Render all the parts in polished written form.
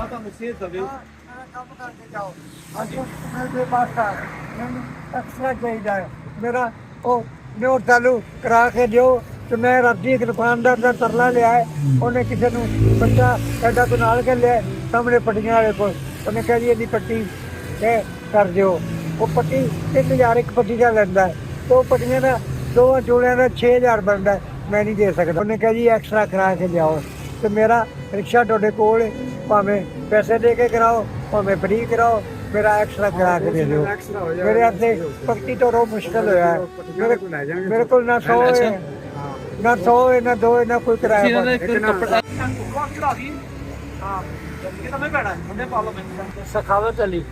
अल्लाह का मुसीबत दवे ਕੰਮ ਕਰਕੇ ਜਾਓ। ਹਾਂਜੀ। ਮੈਂ ਬੇਬਸ ਆ, ਮੈਨੂੰ ਐਕਸਟਰਾ ਚਾਹੀਦਾ ਹੈ। ਮੇਰਾ ਉਹ ਨਿਓ ਚਾਲੂ ਕਰਾ ਕੇ ਦਿਓ ਤੇ ਮੈਂ ਰਾਤੀ ਇੱਕ ਦੁਕਾਨਦਾਰ ਦਾ ਤਰਲਾ ਲਿਆ ਹੈ। ਉਹਨੇ ਕਿਸੇ ਨੂੰ ਬੱਚਾ ਐਡਾ ਕੋ ਨਾਲ ਕੇ ਲਿਆ ਸਾਹਮਣੇ ਪੱਟੀਆਂ ਵਾਲੇ ਕੋਲ, ਉਹਨੇ ਕਿਹਾ ਜੀ ਇਹਦੀ ਪੱਟੀ ਤੇ ਕਰ ਦਿਓ। ਉਹ ਪੱਟੀ 3000 ਇੱਕ ਪੱਟੀ ਦਾ ਲੈਂਦਾ ਹੈ, ਤੇ ਉਹ ਪੱਟੀਆਂ ਦਾ ਦੋਵਾਂ ਜੋੜਿਆਂ ਦਾ 6000 ਬਣਦਾ ਹੈ। ਮੈਂ ਨਹੀਂ ਦੇ ਸਕਦਾ। ਉਹਨੇ ਕਿਹਾ ਜੀ ਐਕਸਟਰਾ ਕਰਾ ਕੇ ਲਿਆਓ ਤੇ ਮੇਰਾ ਰਿਕਸ਼ਾ ਤੁਹਾਡੇ ਕੋਲ ਹੈ, ਭਾਵੇਂ ਪੈਸੇ ਦੇ ਕੇ ਕਰਾਓ ਭਾਵੇਂ ਫਰੀ ਕਰਾਓ, ਮੇਰਾ ਐਕਸਟਰਾ ਕਰਾ ਕੇ ਦੇ ਦਿਓ। ਮੇਰੇ ਹੱਥੇ ਪੱਟੀ ਤੋਂ ਰੋ ਮੁਸ਼ਕਲ ਹੋਇਆ ਹੈ। ਮੇਰੇ ਕੋਲ ਨਾ 100 ਅੱਛਾ। ਹੈ, ਨਾ 100 ਹੈ, ਨਾ 2 ਹੈ, ਨਾ ਕੋਈ ਤੁਸੀਂ ਕਿਰਾਇਆ ਇਹਨਾਂ ਦਾ ਪਾਣੀ। ਇੱਕ ਕੱਪੜਾ ਕੋਲ ਚੜਾ ਦੀ ਹਾਂ ਇਹ ਤਾਂ ਮੈਂ ਭੈਣਾ ਉਹਨੇ ਪਾਰਲੀਮੈਂਟ ਸਖਾਵਤ ਅਲੀ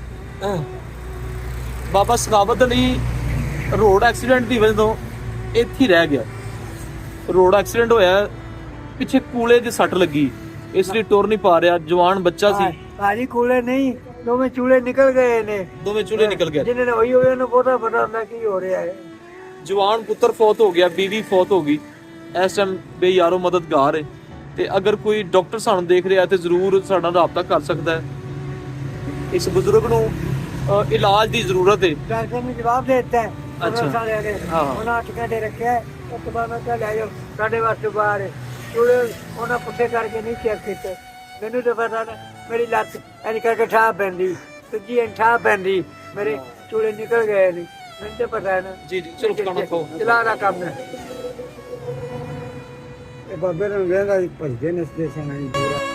ਬਾਬਾ ਸਖਾਵਤ ਅਲੀ ਰੋਡ ਐਕਸੀਡੈਂਟ ਦੀ ਵਜ੍ਹਾ ਤੋਂ ਇੱਥੇ ਹੀ ਰਹਿ ਗਿਆ। ਰੋਡ ਐਕਸੀਡੈਂਟ ਹੋਇਆ, ਪਿੱਛੇ ਕੂਲੇ 'ਚ ਸੱਟ ਲੱਗੀ, ਇਸ ਲਈ ਟੁਰ ਨਹੀਂ ਪਾ ਰਿਹਾ। ਜਵਾਨ ਬੱਚਾ ਸੀ, ਭਾਜੀ ਕੋਲੇ ਨਹੀਂ, ਦੋਵੇਂ ਚੂਲੇ ਨਿਕਲ ਗਏ ਨੇ। ਦੋਵੇਂ ਚੂਲੇ ਨਿਕਲ ਗਏ। ਜਿਹਨੇ ਨੇ ਹੋਈ ਹੋਵੇ ਉਹਨੂੰ ਬਹੁਤਾ ਪਤਾ ਹੁੰਦਾ ਕੀ ਹੋ ਰਿਹਾ ਹੈ। ਜਵਾਨ ਪੁੱਤਰ ਫੌਤ ਹੋ ਗਿਆ, ਬੀਵੀ ਫੌਤ ਹੋ ਗਈ। ਇਸ ਟਾਈਮ ਬੇਯਾਰੋ ਮਦਦਗਾਰ ਹੈ ਤੇ ਅਗਰ ਕੋਈ ਡਾਕਟਰ ਸਾਨੂੰ ਦੇਖ ਰਿਹਾ ਤੇ ਜ਼ਰੂਰ ਸਾਡਾ ਰਾਬਤਾ ਕਰ ਸਕਦਾ ਹੈ। ਇਸ ਬਜ਼ੁਰਗ ਨੂੰ ਇਲਾਜ ਦੀ ਜ਼ਰੂਰਤ ਹੈ। ਡਾਕਟਰ ਨੇ ਜਵਾਬ ਦੇ ਦਿੱਤਾ ਹੈ। ਅੱਛਾ। ਹਾਂ। ਉਹਨਾਂ 8 ਘੰਟੇ ਰੱਖਿਆ ਹੈ। ਉਸ ਤੋਂ ਬਾਅਦ ਮੈਂ ਕਿਹਾ ਲੈ ਜਾਓ ਸਾਡੇ ਵਾਸਤੇ ਬਾਹਰ ਹੈ। ਚੂਲੇ ਉਹਨਾਂ ਪੁੱਠੇ ਕਰਕੇ ਨਹੀਂ ਚੈੱਕ ਕੀਤੇ। ਮੈਨੂੰ ਤਾਂ ਪਤਾ ਨਾ, ਮੇਰੀ ਲੱਤ ਐਂ ਕਰਕੇ ਠਾਹ ਪੈਂਦੀ, ਦੂਜੀ ਐਂ ਠਾਹ ਪੈਂਦੀ, ਮੇਰੇ ਚੂਲੇ ਨਿਕਲ ਗਏ ਨੇ। ਮੈਨੂੰ ਤਾਂ ਪਤਾ ਹੈ ਨਾ। ਜੀ ਜੀ ਚਲੋ ਖਾਣਾ ਖਾਓ। ਚਲਾ ਦਾ ਕੰਮ ਹੈ। ਇਹ ਬਾਬੇ ਨੂੰ ਵੇਂਦਾ ਭਜਦੇ ਨਸਦੇ ਸਨ ਪੂਰਾ।